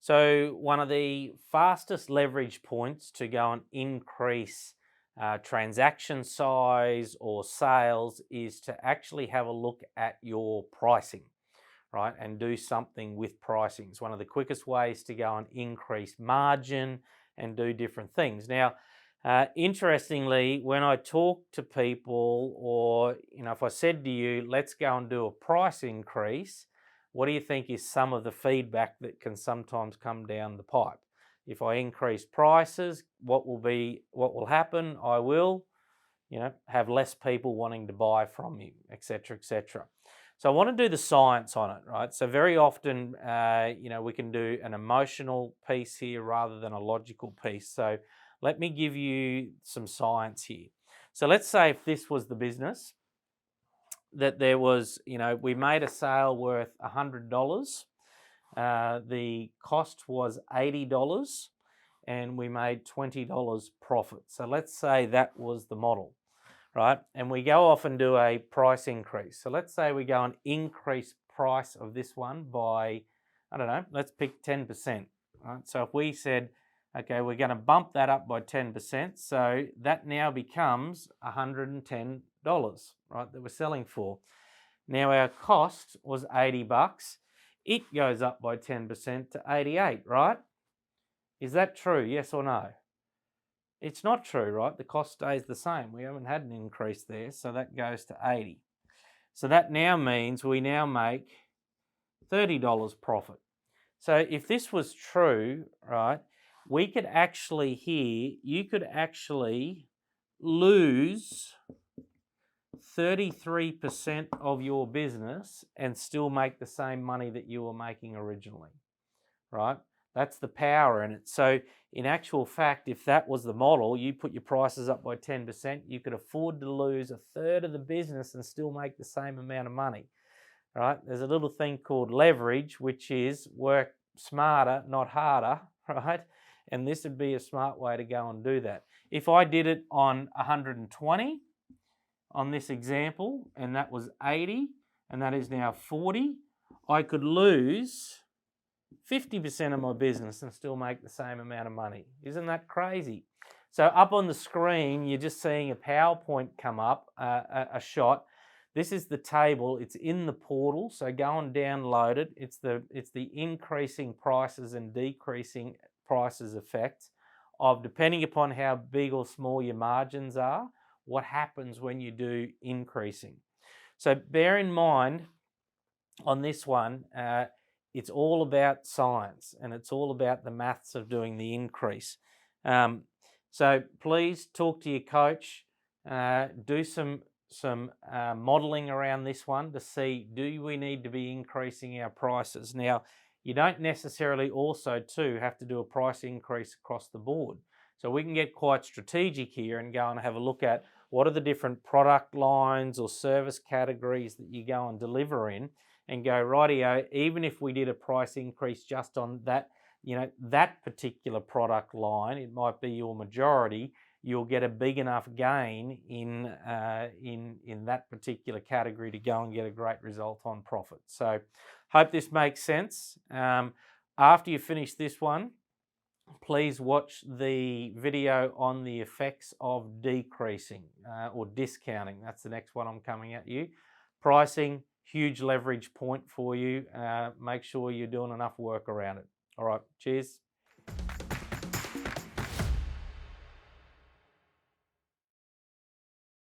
So, one of the fastest leverage points to go and increase transaction size or sales is to actually have a look at your pricing, right? And do something with pricing. It's one of the quickest ways to go and increase margin and do different things. Now, interestingly, when I talk to people, or if I said to you, let's go and do a price increase, what do you think is some of the feedback that can sometimes come down the pipe? If I increase prices, what will happen? I will, have less people wanting to buy from you, etc., etc. So I want to do the science on it, right? So very often, we can do an emotional piece here rather than a logical piece. So let me give you some science here. So let's say if this was the business, that there was, we made a sale worth $100. The cost was $80 and we made $20 profit. So let's say that was the model, right? And we go off and do a price increase. So let's say we go and increase price of this one by, I don't know, let's pick 10%. Right? So if we said, okay, we're going to bump that up by 10%, so that now becomes $110, right, that we're selling for. Now our cost was $80. It goes up by 10% to 88, right? Is that true? Yes or no? It's not true, right? The cost stays the same. We haven't had an increase there, so that goes to 80. So that now means we now make $30 profit. So if this was true, right, we could actually here, you could actually lose 33% of your business and still make the same money that you were making originally, right? That's the power in it. So in actual fact, if that was the model, you put your prices up by 10%, you could afford to lose a third of the business and still make the same amount of money, right? There's a little thing called leverage, which is work smarter, not harder, right? And this would be a smart way to go and do that. If I did it on 120 on this example, and that was 80, and that is now 40, I could lose 50% of my business and still make the same amount of money. Isn't that crazy? So up on the screen, you're just seeing a PowerPoint come up, a shot. This is the table. It's in the portal, so go and download it. It's the increasing prices and decreasing prices effect of, depending upon how big or small your margins are, what happens when you do increasing. So bear in mind on this one, it's all about science and it's all about the maths of doing the increase. So please talk to your coach, do some modeling around this one to see, do we need to be increasing our prices? Now, you don't necessarily also too have to do a price increase across the board. So we can get quite strategic here and go and have a look at what are the different product lines or service categories that you go and deliver in, and go, rightio, even if we did a price increase just on that, that particular product line, it might be your majority, you'll get a big enough gain in that particular category to go and get a great result on profit. So hope this makes sense. After you finish this one, please watch the video on the effects of decreasing or discounting. That's the next one I'm coming at you. Pricing, huge leverage point for you. Make sure you're doing enough work around it. All right, cheers.